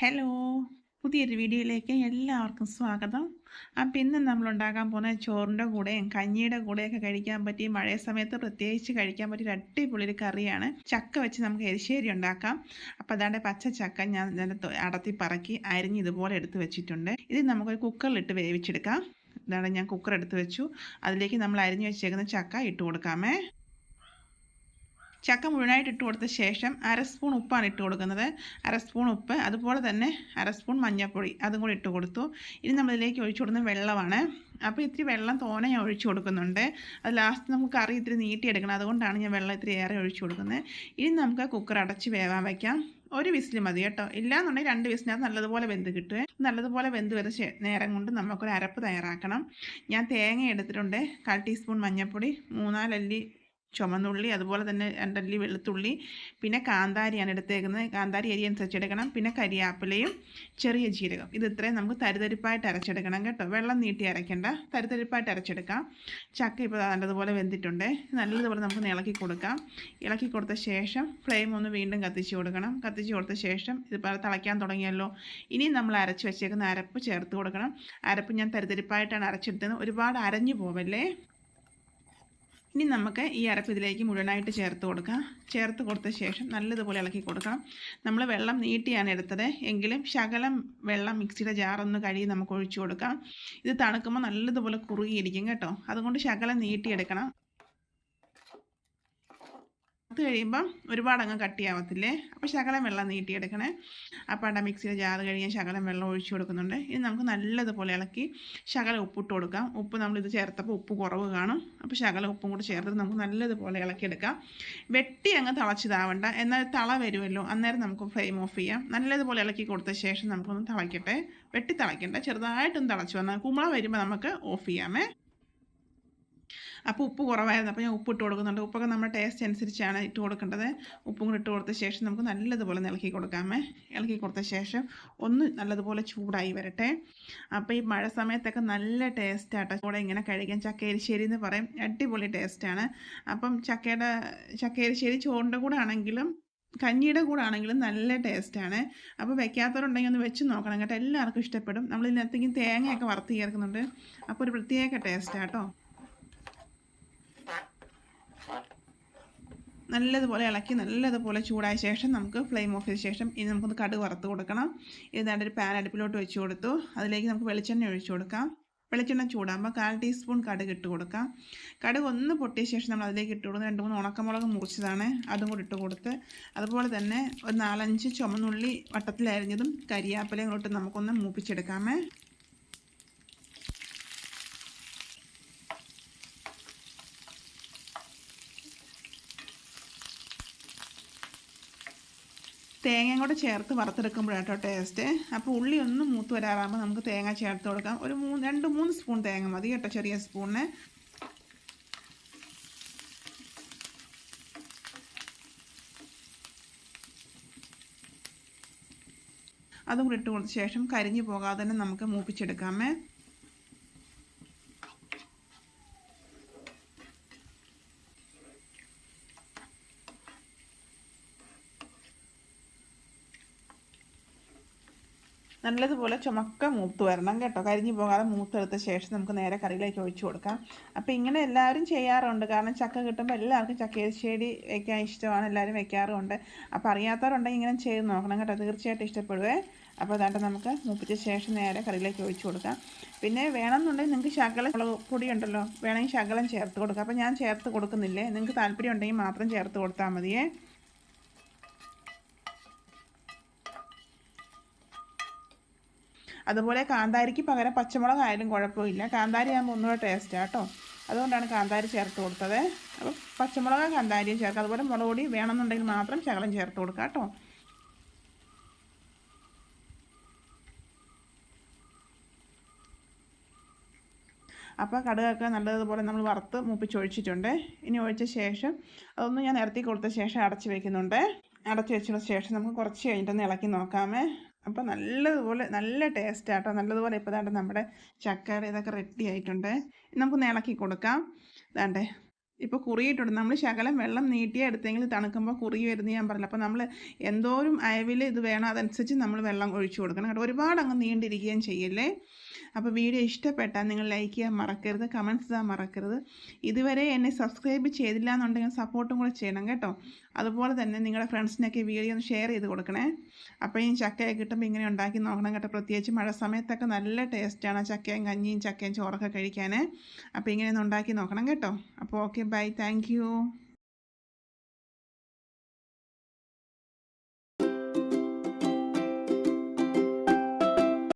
Hello, പുതിയൊരു വീഡിയോയിലേക്ക് എല്ലാവർക്കും സ്വാഗതം. അപ്പം ഇന്ന് നമ്മൾ ഉണ്ടാക്കാൻ പോകുന്ന ചോറിൻ്റെ കൂടെയും കഞ്ഞിയുടെ കൂടെയൊക്കെ കഴിക്കാൻ പറ്റിയ മഴയ സമയത്ത് പ്രത്യേകിച്ച് കഴിക്കാൻ പറ്റിയ ഒരു അടിപൊളി ഒരു കറിയാണ്. ചക്ക വെച്ച് നമുക്ക് എരിശ്ശേരി ഉണ്ടാക്കാം. അപ്പോൾ അതാണ്ട് പച്ച ചക്ക ഞാൻ അടത്തി പറക്കി അരിഞ്ഞ് ഇതുപോലെ എടുത്ത് വെച്ചിട്ടുണ്ട്. ഇത് നമുക്കൊരു കുക്കറിലിട്ട് വേവിച്ചെടുക്കാം. ഇതാണ് ഞാൻ കുക്കർ എടുത്ത് വെച്ചു. അതിലേക്ക് നമ്മൾ അരിഞ്ഞ് വെച്ചേക്കുന്ന ചക്ക ഇട്ട് കൊടുക്കാമേ. ചക്ക മുഴുവനായിട്ട് ഇട്ട് കൊടുത്ത ശേഷം അര സ്പൂൺ ഉപ്പാണ് ഇട്ട് കൊടുക്കുന്നത്. അര സ്പൂൺ ഉപ്പ്, അതുപോലെ തന്നെ അര സ്പൂൺ മഞ്ഞൾപ്പൊടി അതും കൂടി ഇട്ട് കൊടുത്തു. ഇനി നമ്മളിതിലേക്ക് ഒഴിച്ചു കൊടുക്കുന്ന വെള്ളമാണ്. അപ്പോൾ ഇത്തിരി വെള്ളം തോനെ ഞാൻ ഒഴിച്ചു കൊടുക്കുന്നുണ്ട്. അത് ലാസ്റ്റ് നമുക്ക് കറി ഇത്തിരി നീട്ടിയെടുക്കണം, അതുകൊണ്ടാണ് ഞാൻ വെള്ളം ഇത്തിരി ഏറെ ഒഴിച്ചു കൊടുക്കുന്നത്. ഇനി നമുക്ക് കുക്കർ അടച്ച് വേവാൻ വയ്ക്കാം. ഒരു വിസിൽ മതി കേട്ടോ, ഇല്ലാന്നുണ്ടെങ്കിൽ 2 വിസിനകത്ത് നല്ലതുപോലെ വെന്ത് കിട്ടുമേ. നല്ലതുപോലെ വെന്ത് വരുന്ന നേരം കൊണ്ട് നമുക്കൊരു അരപ്പ് തയ്യാറാക്കണം. ഞാൻ തേങ്ങ എടുത്തിട്ടുണ്ട്, 1/4 ടീസ്പൂൺ മഞ്ഞൾപ്പൊടി, 3-4 അല്ലി ചുമന്നുള്ളി, അതുപോലെ തന്നെ 2 അല്ലി വെളുത്തുള്ളി, പിന്നെ കാന്താരിയാണ് എടുത്തേക്കുന്നത്. കാന്താരി അരി അനുസരിച്ച് എടുക്കണം. പിന്നെ കരിയാപ്പിലയും ചെറിയ ജീരകം. ഇത് ഇത്രയും നമുക്ക് തരിതരിപ്പായിട്ട് അരച്ചെടുക്കണം കേട്ടോ, വെള്ളം നീട്ടി അരയ്ക്കേണ്ട, തരിതരിപ്പായിട്ട് അരച്ചെടുക്കാം. ചക്ക ഇപ്പോൾ നല്ലതുപോലെ വെന്തിട്ടുണ്ട്. നല്ലതുപോലെ നമുക്ക് ഇളക്കി കൊടുക്കാം. ഇളക്കി കൊടുത്ത ശേഷം ഫ്ലെയിം ഒന്ന് വീണ്ടും കത്തിച്ച് കൊടുക്കണം. കത്തിച്ച് കൊടുത്ത ശേഷം ഇതിപ്പോൾ തിളയ്ക്കാൻ തുടങ്ങിയല്ലോ. ഇനി നമ്മൾ അരച്ച് വെച്ചേക്കുന്ന അരപ്പ് ചേർത്ത് കൊടുക്കണം. അരപ്പ് ഞാൻ തരിതരിപ്പായിട്ടാണ് അരച്ചെടുത്തത്, ഒരുപാട് അരഞ്ഞു പോവല്ലേ. ഇനി നമുക്ക് ഈ അരപ്പ് ഇതിലേക്ക് മുഴുവനായിട്ട് ചേർത്ത് കൊടുക്കാം. ചേർത്ത് കൊടുത്ത ശേഷം നല്ലതുപോലെ ഇളക്കി കൊടുക്കണം. നമ്മൾ വെള്ളം നീട്ടിയാണ് എടുത്തത്, എങ്കിലും ശകലം വെള്ളം മിക്സിയുടെ ജാറൊന്ന് കഴുകി നമുക്ക് ഒഴിച്ചു കൊടുക്കാം. ഇത് തണുക്കുമ്പോൾ നല്ലതുപോലെ കുറുകിയിരിക്കും കേട്ടോ, അതുകൊണ്ട് ശകലം നീട്ടിയെടുക്കണം. അത് കഴിയുമ്പം ഒരുപാട് അങ്ങ് കട്ടിയാവത്തില്ലേ, അപ്പോൾ ശകലം വെള്ളം നീട്ടിയെടുക്കണേ. അപ്പോൾ അവിടെ മിക്സിയിൽ ജാറ് കഴിയാൻ ശകലം വെള്ളം ഒഴിച്ചു കൊടുക്കുന്നുണ്ട്. ഇനി നമുക്ക് നല്ലതുപോലെ ഇളക്കി ശകലം ഉപ്പിട്ട് കൊടുക്കാം. ഉപ്പ് നമ്മളിത് ചേർത്തപ്പോൾ ഉപ്പ് കുറവ് കാണും, അപ്പോൾ ശകലം ഉപ്പും കൂടി ചേർത്ത് നമുക്ക് നല്ലതുപോലെ ഇളക്കിയെടുക്കാം. വെട്ടി അങ്ങ് തിളച്ചിതാവണ്ട, എന്നാൽ തള വരുമല്ലോ, അന്നേരം നമുക്ക് ഫ്ലെയിം ഓഫ് ചെയ്യാം. നല്ലതുപോലെ ഇളക്കി കൊടുത്ത ശേഷം നമുക്കൊന്ന് തിളയ്ക്കട്ടെ. വെട്ടി തിളയ്ക്കണ്ട, ചെറുതായിട്ടൊന്ന് തിളച്ച് വന്നാൽ കുമ്പള വരുമ്പോൾ നമുക്ക് ഓഫ് ചെയ്യാമേ. അപ്പോൾ ഉപ്പ് കുറവായിരുന്നു, അപ്പോൾ ഞാൻ ഉപ്പ് ഇട്ട് കൊടുക്കുന്നുണ്ട്. ഉപ്പൊക്കെ നമ്മുടെ ടേസ്റ്റ് അനുസരിച്ചാണ് ഇട്ട് കൊടുക്കേണ്ടത്. ഉപ്പും കൂടി ഇട്ട് കൊടുത്ത ശേഷം നമുക്ക് നല്ലതുപോലെ ഇളക്കി കൊടുക്കാമേ. ഇളക്കി കൊടുത്ത ശേഷം ഒന്ന് നല്ലതുപോലെ ചൂടായി വരട്ടെ. അപ്പോൾ ഈ മഴ സമയത്തൊക്കെ നല്ല ടേസ്റ്റാട്ടോ കൂടെ ഇങ്ങനെ കഴിക്കാൻ. ചക്ക എരിശ്ശേരി എന്ന് പറയും, അടിപൊളി ടേസ്റ്റാണ്. അപ്പം ചക്ക എരിശ്ശേരി ചോറിൻ്റെ കൂടെ ആണെങ്കിലും കഞ്ഞിയുടെ കൂടെ ആണെങ്കിലും നല്ല ടേസ്റ്റാണ്. അപ്പോൾ വെക്കാത്തവരുണ്ടെങ്കിൽ ഒന്ന് വെച്ച് നോക്കണം കേട്ടോ, എല്ലാവർക്കും ഇഷ്ടപ്പെടും. നമ്മളിതിനകത്തേക്കും തേങ്ങയൊക്കെ വറുത്ത് ചേർക്കുന്നുണ്ട്, അപ്പോൾ ഒരു പ്രത്യേക ടേസ്റ്റാട്ടോ. നല്ലതുപോലെ ഇളക്കി നല്ലതുപോലെ ചൂടായ ശേഷം നമുക്ക് ഫ്ലെയിം ഓഫ് ചെയ്ത ശേഷം ഇനി നമുക്കൊന്ന് കടുക് വറുത്ത് കൊടുക്കണം. ഇതാണ്ട് ഒരു പാൻ അടുപ്പിലോട്ട് വെച്ച് കൊടുത്തു. അതിലേക്ക് നമുക്ക് വെളിച്ചെണ്ണ ഒഴിച്ചു കൊടുക്കാം. വെളിച്ചെണ്ണ ചൂടാകുമ്പോൾ 1/4 ടീസ്പൂൺ കടുക് ഇട്ട് കൊടുക്കാം. കടുക് ഒന്ന് പൊട്ടിയ ശേഷം നമ്മൾ അതിലേക്ക് ഇട്ട് കൊടുക്കുന്നത് 2-3 ഉണക്കമുളക് മുറിച്ചതാണ്, അതും കൂടി ഇട്ട് കൊടുത്ത്, അതുപോലെ തന്നെ ഒരു 4-5 ചുമന്നുള്ളി വട്ടത്തിലരിഞ്ഞതും കരിയാപ്പിലയും കൂടി ഇട്ട് നമുക്കൊന്ന് മൂപ്പിച്ചെടുക്കാമേ. തേങ്ങയും കൂടെ ചേർത്ത് വറുത്തെടുക്കുമ്പോഴാട്ടോ ടേസ്റ്റ്. അപ്പോൾ ഉള്ളി ഒന്ന് മൂത്ത് വരാറാകുമ്പോൾ നമുക്ക് തേങ്ങ ചേർത്ത് കൊടുക്കാം. ഒരു 2-3 സ്പൂൺ തേങ്ങ മതി കേട്ടോ, ചെറിയ സ്പൂണിന്. അതും കൂടി ഇട്ട് കൊടുത്ത ശേഷം കരിഞ്ഞു പോകാതെ തന്നെ നമുക്ക് മൂപ്പിച്ചെടുക്കാമേ. നല്ലതുപോലെ ചുമക്ക മൂത്ത് വരണം കേട്ടോ, കരിഞ്ഞു പോകാതെ മൂത്തെടുത്ത ശേഷം നമുക്ക് നേരെ കറിയിലേക്ക് ഒഴിച്ചു കൊടുക്കാം. അപ്പോൾ ഇങ്ങനെ എല്ലാവരും ചെയ്യാറുണ്ട്, കാരണം ചക്ക കിട്ടുമ്പോൾ എല്ലാവർക്കും ചക്ക എരിശ്ശേരി വയ്ക്കാൻ ഇഷ്ടമാണ്, എല്ലാവരും വെക്കാറുമുണ്ട്. അപ്പോൾ അറിയാത്തവരുണ്ടെങ്കിൽ ഇങ്ങനെ ചെയ്ത് നോക്കണം കേട്ടോ, തീർച്ചയായിട്ടും ഇഷ്ടപ്പെടുവേ. അപ്പോൾ അതാണ്ട് നമുക്ക് മൂപ്പിച്ച ശേഷം നേരെ കറിയിലേക്ക് ഒഴിച്ചു കൊടുക്കാം. പിന്നെ വേണമെന്നുണ്ടെങ്കിൽ നിങ്ങൾക്ക് ശകലം മുളക് പൊടി ഉണ്ടല്ലോ, വേണമെങ്കിൽ ശകലം ചേർത്ത് കൊടുക്കാം. അപ്പോൾ ഞാൻ ചേർത്ത് കൊടുക്കുന്നില്ലേ, നിങ്ങൾക്ക് താല്പര്യം ഉണ്ടെങ്കിൽ മാത്രം ചേർത്ത് കൊടുത്താൽ മതിയേ. അതുപോലെ കാന്താരിക്ക് പകരം പച്ചമുളക് ആയാലും കുഴപ്പമില്ല, കാന്താരി ആകുമ്പോൾ ഒന്നുകൂടെ ടേസ്റ്റ് കേട്ടോ, അതുകൊണ്ടാണ് കാന്താരി ചേർത്ത് കൊടുത്തത്. അപ്പോൾ പച്ചമുളക് കാന്താരിയും ചേർക്കുക, അതുപോലെ മുളക് പൊടി വേണമെന്നുണ്ടെങ്കിൽ മാത്രം ശകലം ചേർത്ത് കൊടുക്കുക കേട്ടോ. അപ്പോൾ കടുകൊക്കെ നല്ലതുപോലെ നമ്മൾ വറുത്ത് മൂപ്പിച്ചൊഴിച്ചിട്ടുണ്ട്. ഇനി ഒഴിച്ച ശേഷം അതൊന്ന് ഞാൻ നിരത്തി കൊടുത്ത ശേഷം അടച്ച് വയ്ക്കുന്നുണ്ട്. അടച്ച് വെച്ചതിന് ശേഷം നമുക്ക് കുറച്ച് കഴിഞ്ഞിട്ടൊന്ന് ഇളക്കി നോക്കാമേ. അപ്പോൾ നല്ലതുപോലെ നല്ല ടേസ്റ്റാട്ടോ, നല്ലതുപോലെ ഇപ്പോൾ ദാണ്ട് നമ്മുടെ ചക്കയുടെ ഇതൊക്കെ റെഡി ആയിട്ടുണ്ട്. നമുക്കൊന്ന് ഇളക്കി കൊടുക്കാം. ദാണ്ടേ ഇപ്പോൾ കുറിയിട്ടുണ്ട്. നമ്മൾ ശകലം വെള്ളം നീട്ടിയേ എടുത്തെങ്കിൽ തണുക്കുമ്പോൾ കുറി വരുന്നത് ഞാൻ പറഞ്ഞില്ല. അപ്പോൾ നമ്മൾ എന്തോരം അയവിൽ ഇത് വേണം അതനുസരിച്ച് നമ്മൾ വെള്ളം ഒഴിച്ചു കൊടുക്കണം കേട്ടോ. ഒരുപാട് അങ്ങ് നീണ്ടിരിക്കുകയും ചെയ്യല്ലേ. അപ്പോൾ വീഡിയോ ഇഷ്ടപ്പെട്ടാൽ നിങ്ങൾ ലൈക്ക് ചെയ്യാൻ മറക്കരുത്, കമൻറ്റ്സ് ചെയ്യാൻ മറക്കരുത്. ഇതുവരെ എന്നെ സബ്സ്ക്രൈബ് ചെയ്തില്ല എന്നുണ്ടെങ്കിൽ സപ്പോർട്ടും കൂടെ ചെയ്യണം കേട്ടോ. അതുപോലെ തന്നെ നിങ്ങളുടെ ഫ്രണ്ട്സിനൊക്കെ വീഡിയോ ഒന്ന് ഷെയർ ചെയ്ത് കൊടുക്കണേ. അപ്പോൾ ഈ ചക്കയൊക്കെ കിട്ടുമ്പോൾ ഇങ്ങനെ ഉണ്ടാക്കി നോക്കണം കേട്ടോ. പ്രത്യേകിച്ച് മഴ സമയത്തൊക്കെ നല്ല ടേസ്റ്റാണ് ചക്കയും കഞ്ഞിയും ചക്കയും ചോറൊക്കെ കഴിക്കാൻ. അപ്പോൾ ഇങ്ങനെ ഒന്ന് ഉണ്ടാക്കി നോക്കണം കേട്ടോ. അപ്പോൾ ഓക്കെ, ബൈ, താങ്ക് യു.